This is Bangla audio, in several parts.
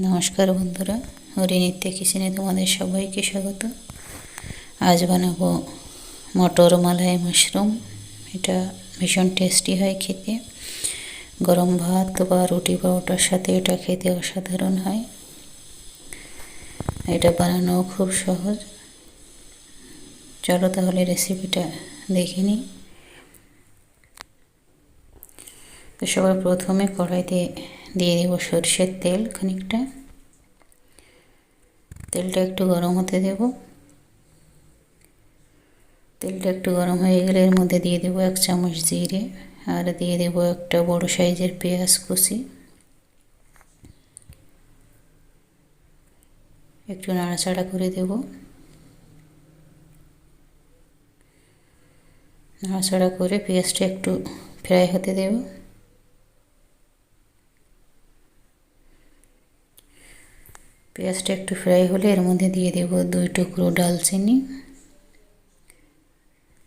নমস্কার বন্ধুরা, হরিনিত্যা কিচেনে তোমাদের সবাইকে স্বাগত। আজ বানাবো মটর মালাই মাশরুম। এটা ভীষণ টেস্টি হয় খেতে। গরম ভাত বা রুটি পরোটার সাথে এটা খেতে অসাধারণ হয়। এটা বানানো খুব সহজ। চলো তাহলে রেসিপিটা দেখে নিই। তো সবার প্রথমে কড়াইতে দিয়ে দেবো সরষের তেল খানিকটা। তেলটা একটু গরম হতে দেব। তেলটা একটু গরম হয়ে গেলে এর মধ্যে দিয়ে দেবো 1 চামচ জিরে, আর দিয়ে দেবো একটা বড় সাইজের পেঁয়াজ কুচি। একটু নাড়াচাড়া করে দেব। নাড়াচাড়া করে পেঁয়াজটা একটু ফ্রাই হতে দেব। পেঁয়াজটা একটু ফ্রাই হলে এর মধ্যে দিয়ে দেব 2 টুকরো ডালচিনি,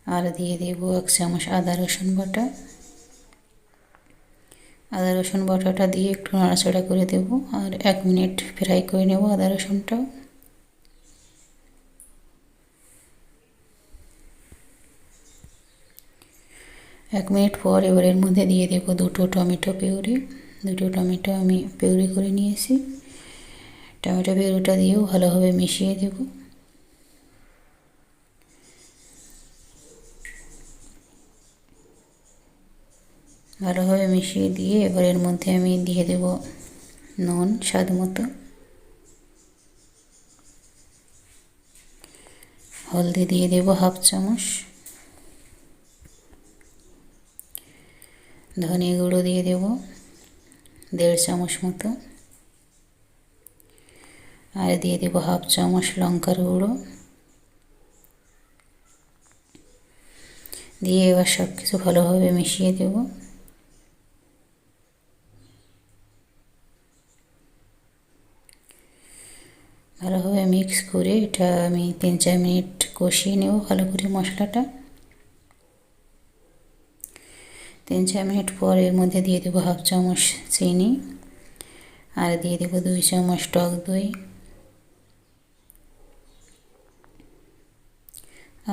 আর দিয়ে দেব 1 চামচ আদা রসুন বাটা। আদা রসুন বাটাটা দিয়ে একটু নাড়াচাড়া করে দেব, আর 1 মিনিট ফ্রাই করে নেব আদা রসুনটাও। এক মিনিট পর এবার এর মধ্যে দিয়ে দেব 2টো টমেটো পিউরি। 2টো টমেটো আমি পিউরি করে নিয়েছি। টমেটো পিউরিটা দিয়েও ভালোভাবে মিশিয়ে দেব। ভালোভাবে মিশিয়ে দিয়ে এবার এর মধ্যে আমি দিয়ে দেব নুন স্বাদ মতো, হলদি দিয়ে দেব 1/2 চামচ, ধনে গুঁড়ো দিয়ে দেব 1.5 চামচ মতো, আর দিয়ে দেব 1/2 চামচ লঙ্কার গুঁড়ো। দিয়ে এবার সব কিছু ভালোভাবে মিশিয়ে দেব। ভালোভাবে মিক্স করে এটা আমি 3-4 মিনিট কষিয়ে নেব ভালো করে মশলাটা। 3-4 মিনিট পর এর মধ্যে দিয়ে দেবো 1/2 চামচ চিনি, আর দিয়ে দেব 2 চামচ টক দই।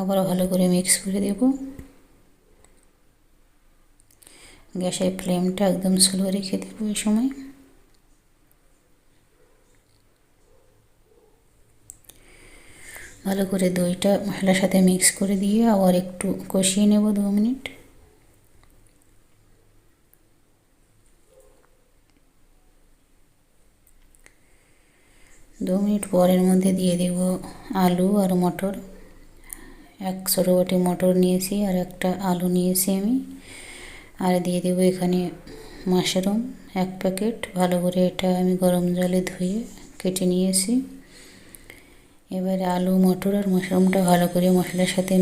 আবার ভালো করে মিক্স করে দেব। গ্যাসের ফ্লেমটা একদম স্লো রেখে দেবো এই সময়। ভালো করে দইটা মশলার সাথে মিক্স করে দিয়ে আবার একটু কষিয়ে নেব 2 মিনিট। দু মিনিট পরের মধ্যে দিয়ে দেব আলু আর মটর। 1 ছোটো বাটি মটর নিয়েছি আর একটা আলু নিয়েছি আমি। আর দিয়ে দেব এখানে মাশরুম 1 প্যাকেট। ভালো করে এটা আমি গরম জলে ধুয়ে কেটে নিয়েছি। এবারে আলু মটর আর মাশরুমটা ভালো করে মশলার সাথে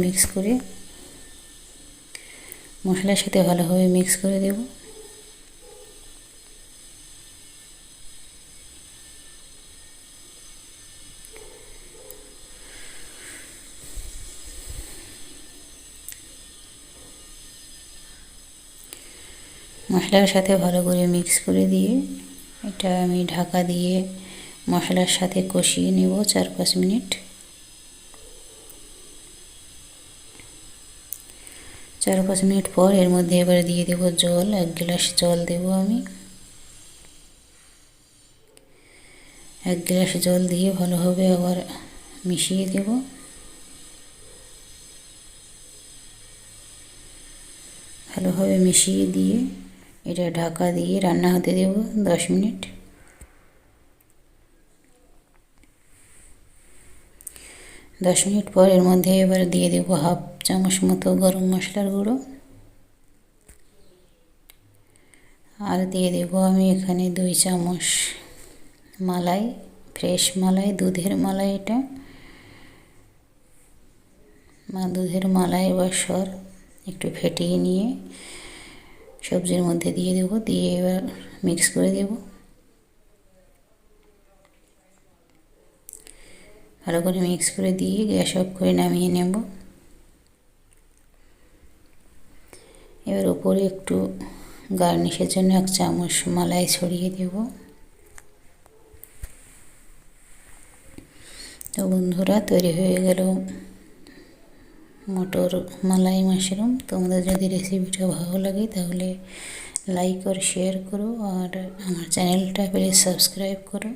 ভালোভাবে মিক্স করে দেব। মশলার সাথে ভালো করে মিক্স করে দিয়ে এটা আমি ঢাকা দিয়ে মশলার সাথে কষিয়ে নেব 4-5 মিনিট। 4-5 মিনিট পর এর মধ্যে এবার দিয়ে দেব জল। 1 গ্লাস জল দেব আমি। 1 গ্লাস জল দিয়ে ভালোভাবে আবার মিশিয়ে দেব। ভালোভাবে মিশিয়ে দিয়ে এটা ঢাকা দিয়ে রান্না হতে দেব 10 মিনিট। 10 মিনিট পর এর মধ্যে এবার দিয়ে দেব 1/2 চামচ মতো গরম মশলার গুঁড়ো, আর দিয়ে দেব আমি এখানে 2 চামচ মালাই, ফ্রেশ মালাই, দুধের মালাই। এটা দুধের মালাই বা সর একটু ফেটিয়ে নিয়ে সবজির মধ্যে দিয়ে দেব। দিয়ে এবার মিক্স করে দেব। ভালো করে মিক্স করে দিয়ে গ্যাস অফ করে নামিয়ে নেব। এবার উপরে একটু গার্নিশের জন্য 1 চামচ মালাই ছড়িয়ে দেব। তো বন্ধুরা, তৈরি হয়ে গেল মটর মালাই মাশরুম। তোমাদের যদি রেসিপিটা ভালো লাগে তাহলে লাইক और शेयर करो और हमारे चैनल प्लीज़ सब्सक्राइब करो।